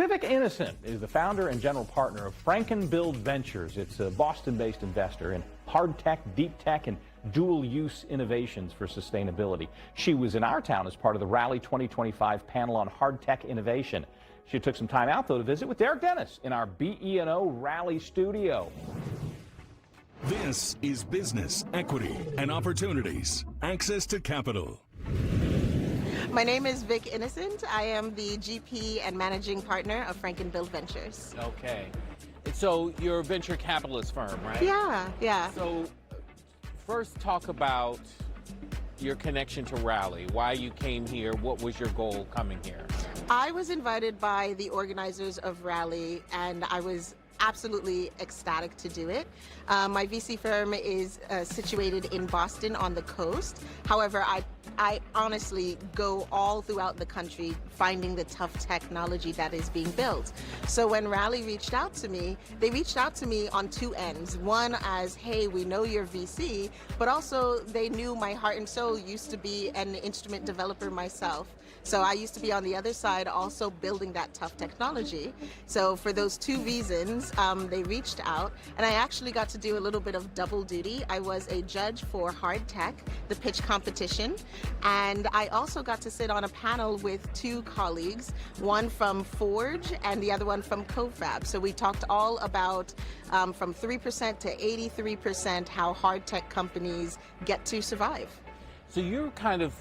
Cviv Innocent is the founder and general partner of Frankenbuild Ventures. It's a Boston-based investor in hard tech, deep tech, and dual-use innovations for sustainability. She was in our town as part of the Rally 2025 panel on hard tech innovation. She took some time out, though, to visit with Derek Dennis in our BE&O Rally studio. This is business, equity, and opportunities. Access to capital. My name is Cviv Innocent. I am the GP and managing partner of Frankenbuild Ventures. Okay. So you're a venture capitalist firm, right? Yeah. So first talk about your connection to Rally, why you came here, what was your goal coming here? I was invited by the organizers of Rally, and I was absolutely ecstatic to do it. My VC firm is situated in Boston on the coast. However, I honestly go all throughout the country finding the tough technology that is being built. So when Rally reached out to me, they reached out to me on two ends. One as, hey, we know you're VC, but also they knew my heart and soul used to be an instrument developer myself. So I used to be on the other side also building that tough technology. So for those two reasons, they reached out, and I actually got to do a little bit of double duty. I was a judge for hard tech, the pitch competition, and I also got to sit on a panel with two colleagues, one from Forge and the other one from CoFab. So we talked all about from 3% to 83% how hard tech companies get to survive. So you're kind of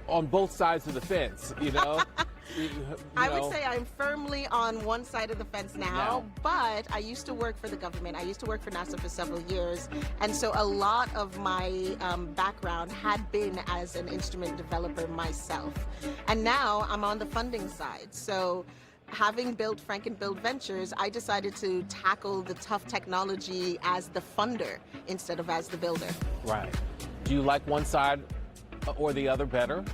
on both sides of the fence, you know? I would say I'm firmly on one side of the fence now, but I used to work for the government. I used to work for NASA for several years, and so a lot of my background had been as an instrument developer myself. And now I'm on the funding side. So having built Frankenbuild Ventures, I decided to tackle the tough technology as the funder instead of as the builder. Right. Do you like one side or the other better?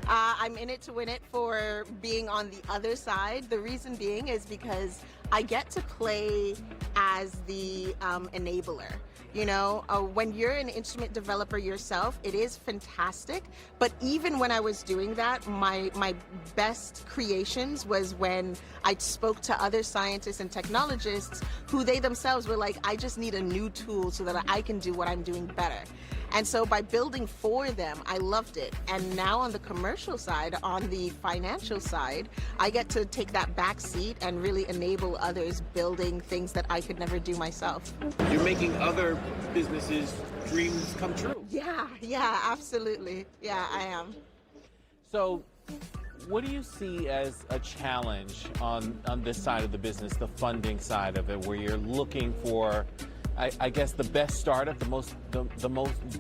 I'm in it to win it for being on the other side. The reason being is because I get to play as the enabler. You know, when you're an instrument developer yourself, it is fantastic. But even when I was doing that, my best creations was when I spoke to other scientists and technologists who they themselves were like, I just need a new tool so that I can do what I'm doing better. And so by building for them, I loved it. And now on the commercial side, on the financial side, I get to take that back seat and really enable others building things that I could never do myself. You're making other businesses' dreams come true. Yeah, absolutely. Yeah, I am. So what do you see as a challenge on this side of the business, the funding side of it, where you're looking for, I guess, the best startup, the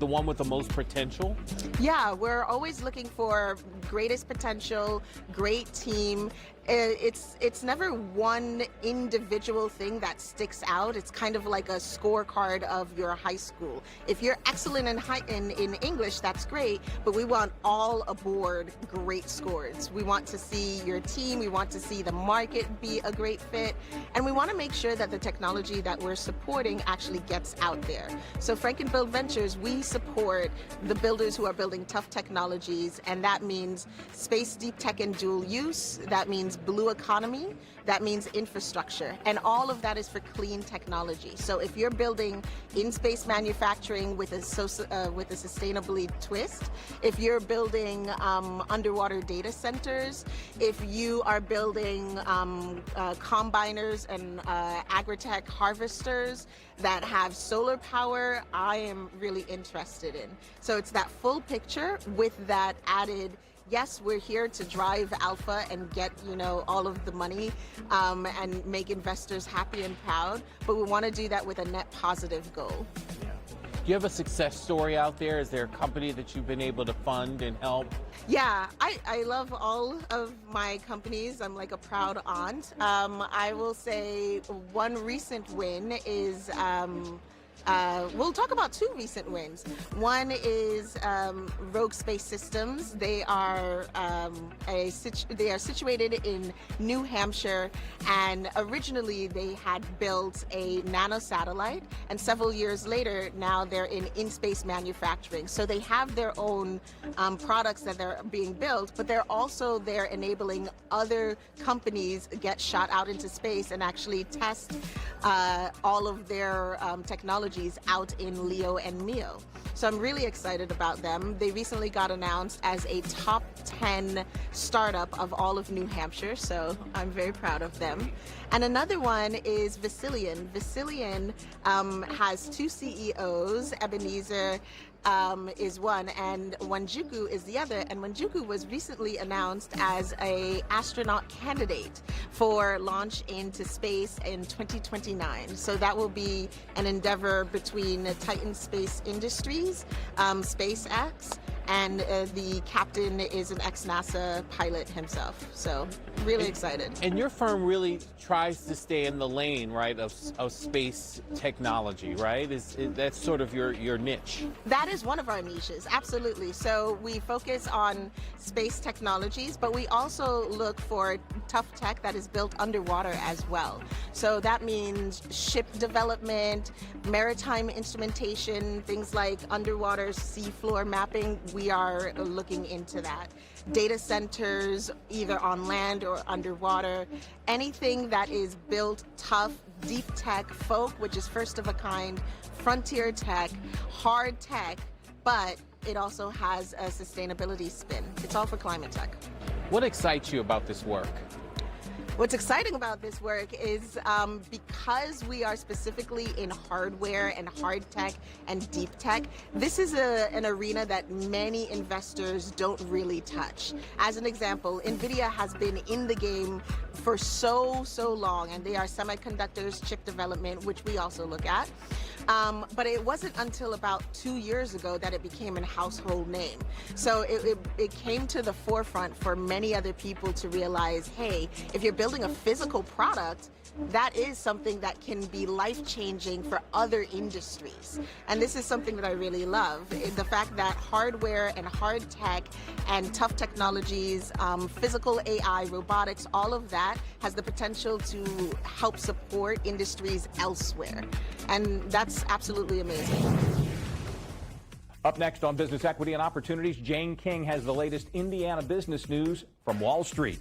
one with the most potential? Yeah, we're always looking for greatest potential, great team. It's never one individual thing that sticks out. It's kind of like a scorecard of your high school. If you're excellent in English, that's great, but we want all aboard great scores. We want to see your team, we want to see the market be a great fit, and we want to make sure that the technology that we're supporting actually gets out there. So Frankenbuild Ventures, we support the builders who are building tough technologies, and that means space, deep tech, and dual use. That means blue economy, that means infrastructure, and all of that is for clean technology. So if you're building in-space manufacturing with a sustainability twist, if you're building underwater data centers, if you are building combiners and agri-tech harvesters that have solar power, I am really interested in. So it's that full picture with that added, yes, we're here to drive alpha and get, you know, all of the money and make investors happy and proud, but we want to do that with a net positive goal. Yeah. Do you have a success story out there? Is there a company that you've been able to fund and help? Yeah, I love all of my companies. I'm like a proud aunt. I will say one recent win is We'll talk about two recent wins. One is Rogue Space Systems. They are situated in New Hampshire, and originally they had built a nano satellite, and several years later now they're in space manufacturing. So they have their own products that they're being built, but they're also enabling other companies get shot out into space and actually test all of their technologies out in LEO and MEO. So I'm really excited about them. They recently got announced as a top 10 startup of all of New Hampshire, so I'm very proud of them. And another one is Visillion. Visillion has two CEOs, Ebenezer is one, and Wanjuku is the other. And Wanjuku was recently announced as an astronaut candidate for launch into space in 2029. So that will be an endeavor between Titan Space Industries, SpaceX, and the captain is an ex-NASA pilot himself. So really excited. And your firm really tries to stay in the lane, right, of space technology, right? That's sort of your niche. That is one of our niches, absolutely. So we focus on space technologies, but we also look for tough tech that is built underwater as well. So that means ship development, maritime instrumentation, things like underwater seafloor mapping. We are looking into that. Data centers, either on land or underwater. Anything that is built tough, deep tech, folk, which is first of a kind, frontier tech, hard tech, but it also has a sustainability spin. It's all for climate tech. What excites you about this work? What's exciting about this work is because we are specifically in hardware and hard tech and deep tech, this is an arena that many investors don't really touch. As an example, NVIDIA has been in the game for so long, and they are semiconductors, chip development, which we also look at. But it wasn't until about 2 years ago that it became a household name. So it came to the forefront for many other people to realize, hey, if you're building a physical product, that is something that can be life-changing for other industries. And this is something that I really love. The fact that hardware and hard tech and tough technologies, physical AI, robotics, all of that has the potential to help support industries elsewhere. And that's absolutely amazing. Up next on Business Equity and Opportunities, Jane King has the latest Indiana business news from Wall Street.